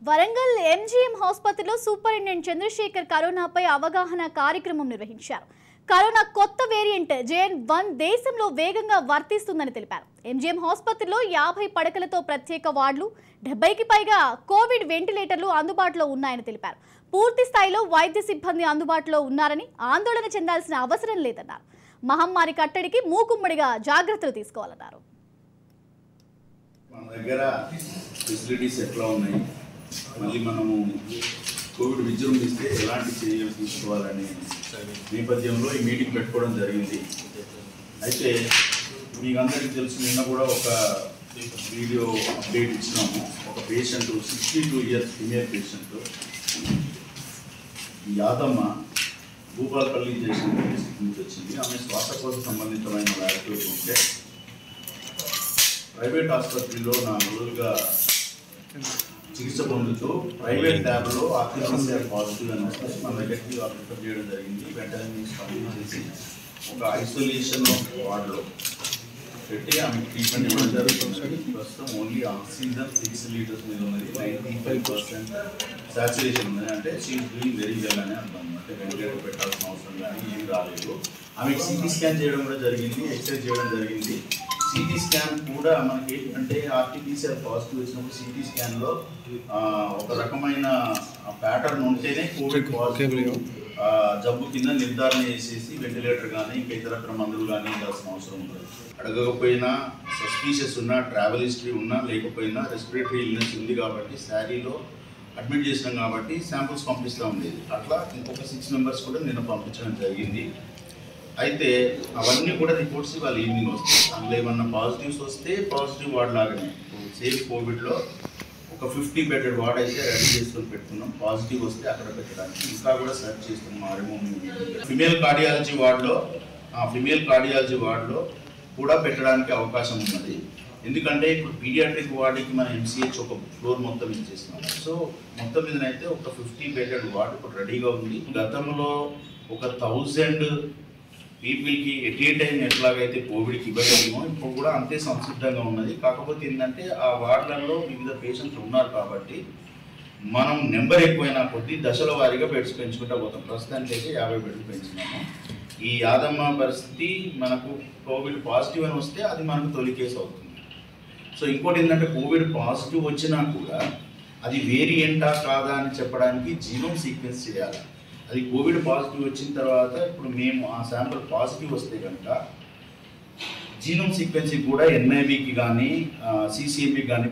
Warangal MGM హాస్పిటల్లో superintendent Chandrasekhar కరోనాపై అవగాహన కార్యక్రమం నిర్వహించారు. కరోనా కొత్త వేరియంట్ JN.1 దేశంలో వేగంగా వర్తిస్తుందని తెలిపారు. ఎంజీఎం హాస్పిటల్లో 50 పడకలతో ప్రత్యేక వార్డులు, 70కి పైగా కోవిడ్ వెంటిలేటర్లు అందుబాటులో ఉన్నాయని తెలిపారు. పూర్తి స్థాయిలో వైద్య సిబ్బంది అందుబాటులో ఉన్నారని ఆందోళన చెందాల్సిన అవసరం లేదన్నారు. మహమ్మారి కట్టడికి మూకుమ్మడిగా జాగ్రత్తలు తీసుకోవాలన్నారు. మన దగ్గర ఫెసిలిటీస్ ఎట్లా ఉన్నాయి, మళ్ళీ మనము కోవిడ్ విజృంభిస్తే ఎలాంటి చర్యలు తీసుకోవాలనే నేపథ్యంలో ఈ మీటింగ్ పెట్టుకోవడం జరిగింది. అయితే మీకు అందరికీ తెలుసు, నిన్న కూడా ఒక వీడియో అప్డేట్ ఇచ్చినాము. ఒక patient 62 years female patient Yadamma Bhupalpally district నుంచి వచ్చింది. ఆమె శ్వాసకోశ సంబంధితమైన వ్యాధులు ఉంటే ప్రైవేట్ ఆసుపత్రిలో 4 రోజులుగా చికిత్స పొందుతూ ప్రైవేట్ ల్యాబ్లో ఆర్టీపీసీఆర్ పాజిటివ్ అని వస్తే మన దగ్గరికి రిఫర్ చేయడం జరిగింది. వెంటనే మేము స్పందించేసి ఒక ఐసోలేషన్ వార్డులో పెట్టి ఆమె ట్రీట్మెంట్ ఇవ్వడం జరుగుతుంది. ప్రస్తుతం ఓన్లీ ఆక్సిజన్ 6 లీటర్స్ మీద ఉన్నది, 95% సాచురేషన్ ఉన్నది. అంటే షీఈస్ డూయింగ్ వెరీ వెల్ అని అర్థం. అంటే వెంటిలేటర్ పెట్టాల్సిన అవసరం కానీ ఏం రాలేదు. ఆమెకి సిటీ స్కాన్ చేయడం కూడా జరిగింది, ఎక్స్రే చేయడం జరిగింది. సిటీ స్కాన్ కూడా మనకి ఏంటంటే ఆర్టీపీసీఆర్ పాజిటివ్ వచ్చినప్పుడు సిటీ స్కాన్లో ఒక రకమైన ప్యాటర్న్ ఉంటేనే కోవిడ్ పాజిటివ్ జబ్బు కింద నిర్ధారణ చేసేసి వెంటిలేటర్ కానీ ఇంకా ఇతరత్ర మందులు కానీ ఇవ్వాల్సిన అవసరం ఉంటుంది. అడగకపోయినా సస్పీషియస్ ఉన్నా, ట్రావెల్ హిస్టరీ ఉన్నా, లేకపోయినా రెస్పిరేటరీ ఇల్నెస్ ఉంది కాబట్టి శారీలో అడ్మిట్ చేసినాం కాబట్టి శాంపుల్స్ పంపిస్తూ ఉండేది. అట్లా ఇంకొక 6 మెంబర్స్ కూడా నిన్న పంపించడం జరిగింది. అయితే అవన్నీ కూడా రిపోర్ట్స్ ఇవాళ ఈవినింగ్ వస్తాయి. అందులో ఏమన్నా పాజిటివ్స్ వస్తే పాజిటివ్ వార్డ్ లాగానే సేఫ్ కోవిడ్లో ఒక 50 బెడెడ్ వార్డ్ అయితే రెడీ చేసుకొని పెట్టుకున్నాం. పాజిటివ్ వస్తే అక్కడ పెట్టడానికి ఇంకా కూడా సర్చ్ చేస్తున్నాం. ఫిమేల్ కార్డియాలజీ వార్డులో కూడా పెట్టడానికి అవకాశం ఉన్నది. ఎందుకంటే ఇప్పుడు పీడియాట్రిక్ వార్డుకి మన MCH ఒక ఫ్లోర్ మొత్తం ఇచ్చేస్తున్నాం. సో మొత్తం మీదనైతే ఒక 50 బెడెడ్ వార్డు ఇప్పుడు రెడీగా ఉంది. గతంలో ఒక 1000 పీపుల్కి ఎట్ ఏ టైం ఎట్లాగైతే కోవిడ్కి ఇవ్వగలిమో ఇప్పుడు కూడా అంతే సంసిద్ధంగా ఉన్నది. కాకపోతే ఏంటంటే ఆ వార్డులలో వివిధ పేషెంట్లు ఉన్నారు కాబట్టి మనం నెంబర్ ఎక్కువైనా కొద్దీ దశల వారీగా బెడ్స్ పెంచుకుంటూ పోతాం. ప్రస్తుతానికి అయితే 50 బెడ్లు పెంచున్నాము. ఈ యాదమ్మ పరిస్థితి మనకు కోవిడ్ పాజిటివ్ అని వస్తే అది మనకు తొలి కేసు అవుతుంది. సో ఇంకోటి ఏంటంటే కోవిడ్ పాజిటివ్ వచ్చినా కూడా అది వేరియంటా కాదా అని చెప్పడానికి జీనోమ్ సీక్వెన్స్ చేయాలి. అది కోవిడ్ పాజిటివ్ వచ్చిన తర్వాత ఇప్పుడు మేము ఆ శాంపుల్ పాజిటివ్ వస్తే కనుక జీనోమ్ సీక్వెన్సింగ్ కూడా NIVకి కానీ CCMకి కానీ